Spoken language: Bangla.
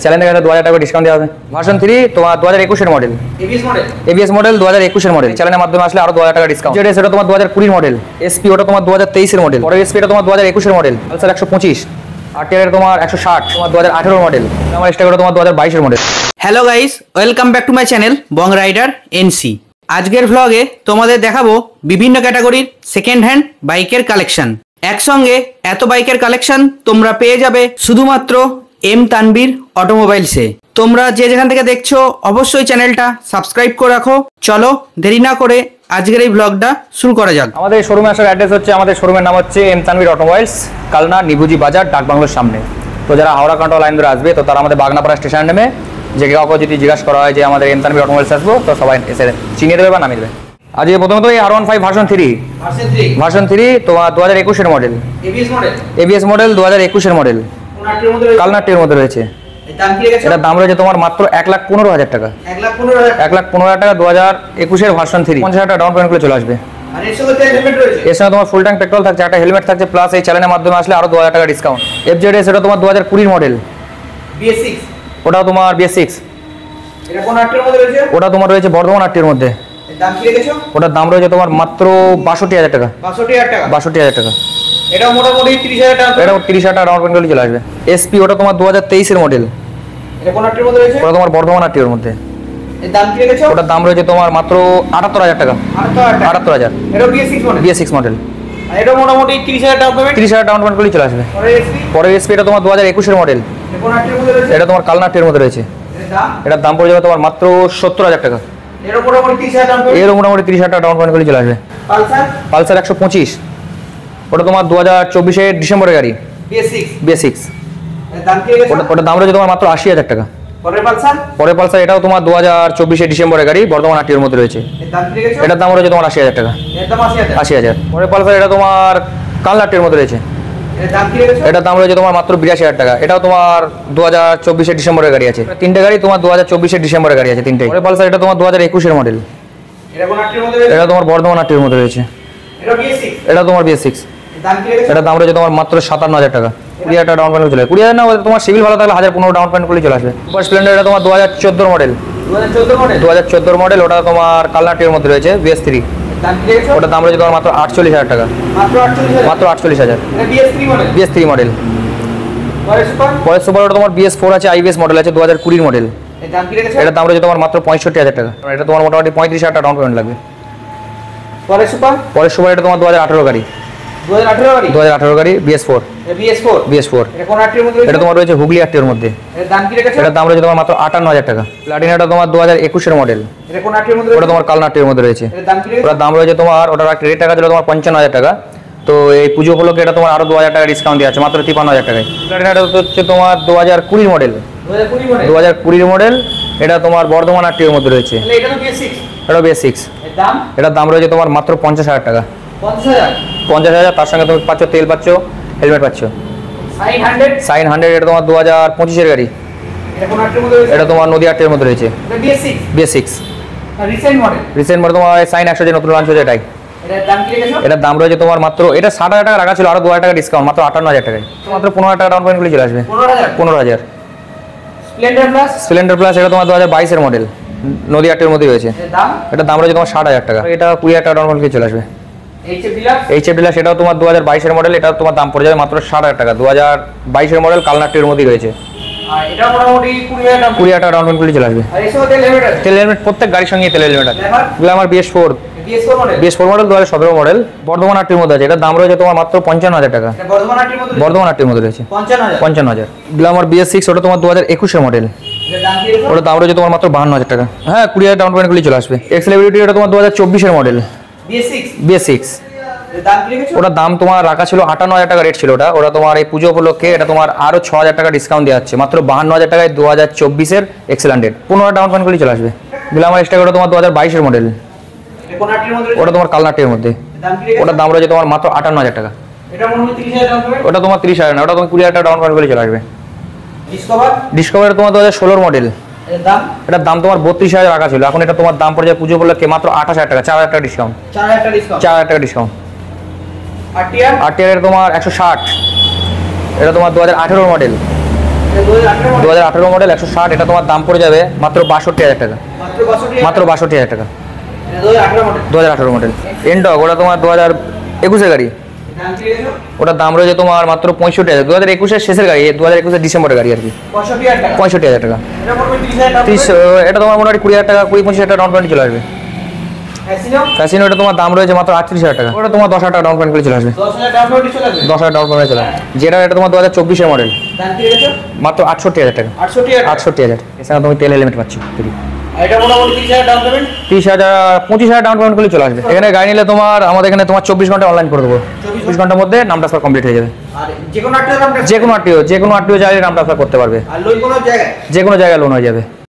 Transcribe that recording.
চ্যালেঞ্জ থেকে 2000 টাকা ডিসকাউন্ট দেওয়া হবে। ভার্সন 3 তোমার 2021 এর মডেল, এবিএস মডেল 2021 এর মডেল। চ্যালেঞ্জের মাধ্যমে আসলে আরো 2000 টাকা ডিসকাউন্ট। জেড সেটা তোমার 2020 মডেল, এসপি ওটা তোমার 2023 এর মডেল, পরে এসপি এটা তোমার 2021 এর মডেল, পালসার 125, আরটিআর তোমার 160 তোমার 2018 মডেল, আমার স্টার তোমার 2022 এর model. Hello guys, welcome back to my channel Bong Rider NC. আজকের ভ্লগে তোমাদের দেখাবো বিভিন্ন ক্যাটাগরির সেকেন্ড হ্যান্ড বাইকের কালেকশন। একসঙ্গে এত বাইকের কালেকশন তোমরা পেয়ে যাবে শুধুমাত্র এম তানবীর অটোমোবাইলসে। তোমরা যে যেখান থেকে দেখছো অবশ্যই চ্যানেলটা সাবস্ক্রাইব করে রাখো। চলো দেরি না করে আজকের এই ব্লগটা শুরু করা যাক। আমাদের শোরুমে আসার অ্যাড্রেস হচ্ছে, আমাদের শোরুমের নাম হচ্ছে এম তানবীর অটোমোবাইলস, কালনা নিবুজি বাজার, ডাকবাংলোর সামনে। তো যারা হাওড়া কান্ট্রোল লাইন ধরে আসবে তো তারা আমাদের বাগনাপাড়া স্টেশনে নেমে যে কাউকে যদি জিজ্ঞাসা করা হয় যে আমাদের এম তানবীর অটোমোবাইলস আসবো, তো সবাই এসে চিনিয়ে দেবে বা নামিয়ে দেবে। আজকে প্রথমত এই R15 ভার্সন 3 তোমার 2021 এর মডেল, এবিএস মডেল 2021 এর মডেল, কালনাটির মধ্যে রয়েছে। এটার দাম রয়েছে তোমার মাত্র 1,15,000 টাকা। 1,15,000 টাকা 2021 এর ভার্সন 3। 50,000 টাকা ডাউন পেমেন্ট করে চলে আসবে। এর সঙ্গে তোমার ফুল ট্যাঙ্ক পেট্রোল থাকছে, একটা হেলমেট থাকছে, প্লাস এই চ্যানেলের মাধ্যমে আসলে আরো 2000 টাকা ডিসকাউন্ট। এফজেডএস এটা তোমার 2020 মডেল, BS6 ওটাও তোমার BS6। এটা কোন আরটির মধ্যে রয়েছে? ওটা তোমার রয়েছে বর্ধমান আরটির মধ্যে। দাম কি রেখেছো? ওটার দাম রয়েছে তোমার মাত্র 62,000 টাকা। 62,000 টাকা। এটা মোটামুটি 30,000 টাকা। এটা 30,000 টাকা ডাউন পেমেন্ট করে চলে আসবে। এসপি ওটা তোমার 2023 এর মডেল। এটা কোন আরটির মধ্যে রয়েছে? ওটা তোমার বর্ধমান আরটির মধ্যে। এর দাম কি রেখেছো? ওটার দাম রয়েছে তোমার মাত্র 78,000 টাকা। 78,000। এটা BS6 মডেল। BS6 model. আর এটা মোটামুটি 30,000 ডাউন পেমেন্ট। 30,000 ডাউন পেমেন্ট করে চলে আসবে। পরে এসপি এটা তোমার 2021 এর মডেল। এটা কোন আরটির মধ্যে রয়েছে? এটা তোমার কালনা আরটির মধ্যে রয়েছে। এটার দাম পড়ে যাবে তোমার মাত্র 70,000 টাকা। এর মোটামুটি 30,000 ডাউন পেমেন্ট। এর মোটামুটি 30,000 টাকা ডাউন পেমেন্ট করে চলে আসবে। পালসার 125 ওটা তোমার 2024 এর ডিসেম্বরের গাড়ি, BS6। এর দাম কি রেখেছো? ওটার দাম রয়েছে তোমার মাত্র 80,000 টাকা। পরে পালসার এটাও তোমার 2024 এর ডিসেম্বরের গাড়ি, বর্ধমান আরটির মধ্যে রয়েছে। এর দাম কি রেখেছো? এটার দাম রয়েছে তোমার 80,000 টাকা। এর দাম 80,000। পরে পালসার এটা তোমার কালনা আরটির মধ্যে রয়েছে। এর দাম কি রেখেছো? এটার দাম রয়েছে তোমার মাত্র 82,000 টাকা। এটাও তোমার 2024 এর ডিসেম্বরের গাড়ি আছে। তিনটে গাড়ি তোমার 2024 এর ডিসেম্বরের গাড়ি আছে, তিনটেই। পরে পালসার এটা তোমার 2021 এর মডেল। এটা কোন আরটির মধ্যে রয়েছে? এটা তোমার বর্ধমান আরটির মধ্যে রয়েছে। এটা BS6। এটা তোমার BS6। এর দাম কি রেখেছো? এটার দাম রয়েছে তোমার মাত্র 57,000 টাকা। 20,000 টাকা ডাউন পেমেন্ট চলে 20,000 না, তোমার সিভিল ভালো থাকলে 1,015 ডাউন পেমেন্ট করে চলে আসবে। সুপার স্প্লেন্ডার এটা তোমার 2014 মডেল। 2014 মডেল। ওটা তোমার কালনাটির মধ্যে রয়েছে, BS3। দাম কি রেখেছো? ওটার দাম রয়েছে তোমার মাত্র 48,000 টাকা। মাত্র 48,000। এটা BS3 মডেল। পরে সুপার ওটা তোমার BS4 আছে, IBS মডেল আছে, 2020 মডেল। এর দাম কি রেখেছো? এটার দাম রয়েছে তোমার মাত্র 65,000 টাকা। এটা তোমার মোটামুটি 35,000 টাকা ডাউন পেমেন্ট লাগবে। পরে সুপার এটা তোমার 2018 গাড়ি, 2018 গাড়ি, BS4। এটা কোন আরটির মধ্যে রয়েছে? এটা তোমার রয়েছে হুগলি আরটির মধ্যে। এর দাম কি রেখেছো? এটার দাম রয়েছে তোমার মাত্র 58,000 টাকা। প্লাটিনাটা তোমার 2021 এর মডেল। এটা কোন আরটির মধ্যে রয়েছে? ওটা তোমার কালনা আরটির মধ্যে রয়েছে। এর দাম কি রেখেছো? ওটার দাম রয়েছে তোমার, ওটার একটা রেট টাকা ছিল তোমার 55,000 টাকা। তো এই পুজো উপলক্ষে এটা তোমার আরো 2,000 টাকা ডিসকাউন্ট দেওয়া আছে, মাত্র 53,000 টাকায়। প্লাটিনাটা হচ্ছে তোমার 2020 মডেল। 2020 মডেল। এটা তোমার বর্ধমান আরটির মধ্যে রয়েছে। তাহলে এটা তো BS6। এটা BS6। এর দাম? এটার দাম রয়েছে তোমার মাত্র 50,000 টাকা। 50,000। তার সঙ্গে তুমি পাচ্ছ তেল, পাচ্ছ হেলমেট, পাচ্ছ। সাইন 100 এটা তোমার 2025 এর গাড়ি। এটা কোন আরটির মধ্যে রয়েছে? এটা তোমার নদী আরটির মধ্যে রয়েছে, এটা BS6। আর রিসেন্ট মডেল তোমার সাইন 100 যে নতুন লঞ্চ হয়েছে এটাই। এটার দাম কি রেখেছো? এটার দাম রয়েছে তোমার মাত্র, এটা 60,000 টাকা রাখা ছিল, আরো 2,000 টাকা ডিসকাউন্ট, মাত্র 58,000 টাকায়। মাত্র 15,000 টাকা ডাউন পেমেন্ট করে চলে আসবে। 15,000। স্প্লেন্ডার প্লাস এটা তোমার 2022 এর মডেল, নদী আরটির মধ্যে রয়েছে। এটার দাম রয়েছে তোমার 60,000 টাকা। এটা 20,000 টাকা ডাউন পেমেন্ট করে চলে আসবে। HF ডিলাক্স এটাও তোমার 2022 এর মডেল। এটা তোমার দাম পড়ে যাবে মাত্র 60,000 টাকা। 2022 এর মডেল, কালনাটির মধ্যেই রয়েছে। আর এটা মোটামুটি 20,000 টাকা ডাউন পেমেন্ট করে চলে আসবে। আর এর সঙ্গে তেল হেলমেট প্রত্যেক গাড়ির সঙ্গে তেল হেলমেট আছে। Glamour BS4 model, 2017 model, Bardhaman আরটির মধ্যে আছে। এটার দাম রয়েছে তোমার মাত্র 55,000 টাকা। বর্ধমান আরটির মধ্যে রয়েছে 55,000। গ্ল্যামার BS6 ওটা তোমার 2021 এর মডেল। ওটার দাম রয়েছে তোমার মাত্র 52,000 টাকা। হ্যাঁ, 20,000 ডাউন পেমেন্ট করে চলে আসবে। এক্সেলেবিলিটি এটা তোমার 2024 এর মডেল, BS6। ওটার দাম তোমার রাখা ছিল 58,000 টাকা রেট ছিল ওটা। ওটা তোমার এই পুজো উপলক্ষে এটা তোমার আরো 6,000 টাকা ডিসকাউন্ট দেওয়া হচ্ছে, মাত্র 52,000 টাকায় 2024 এর এক্সেল100। 15,000 ডাউন পেমেন্ট করে চলে আসবে। গ্ল্যামার স্টার ওটা তোমার 2022 এর মডেল। ওটা তোমার কালনাটির মধ্যে। ওটার দাম রয়েছে তোমার মাত্র 58,000 টাকা। ওটা তোমার 30,000 না, ওটা তুমি 20,000 টাকা ডাউন পেমেন্ট করে চলে আসবে। ডিসকভার তোমার 2016 মডেল। এটার দাম তোমার 32,000 রাখা ছিল, এখন এটা তোমার দাম পড়ে যায় পুজো উপলক্ষে মাত্র 28,000 টাকা। 4,000 টাকা ডিসকাউন্ট। 4,000 টাকা ডিসকাউন্ট। আরটিআর তোমার 160। এটা তোমার 2018 মডেল। 2018 মডেল 160, এটা তোমার দাম পড়ে যাবে মাত্র 62,000 টাকা, মাত্র 62,000 টাকা। 2018 মডেল এনটক, ওটা তোমার 2021 গাড়ি, ওটার দাম রয়েছে তোমার মাত্র 65,000। 2021 শেষের গাড়ি, 2021 ডিসেম্বরের গাড়ি আর কি, 65,000 টাকা। এটা তোমার মোটামুটি 20,000 টাকা, 20-25,000 টাকা ডাউন পেমেন্ট চলে আসবে। ক্যাসিনো, এটা তোমার দাম রয়েছে মাত্র 38,000 টাকা, ওটা তোমার 10,000 টাকা ডাউন পেমেন্ট করে চলে আসবে, 10,000 ডাউন পেমেন্ট চলে আসবে। যেটা এটা তোমার 2024 মডেল, মাত্র 68,000 টাকা, 68,000। এছাড়া তুমি তেল হেলমেট পাচ্ছি, এটা মোটামুটি 30,000 ডাউন পেমেন্ট, 30,000 25,000 ডাউন পেমেন্ট করলে চলে আসবে। এখানে গাড়ি নিলে তোমার আমাদের এখানে তোমার 24 ঘন্টা অনলাইন করে দেবো, 24 ঘন্টার মধ্যে নাম ট্রান্সফার কমপ্লিট হয়ে যাবে। আর যে কোনো আরটিও যে কোনো আরটিও চাইলে নাম ট্রান্সফার করতে পারবে, আর লোন কোনো জায়গায়, যে কোনো জায়গায় লোন হয়ে যাবে।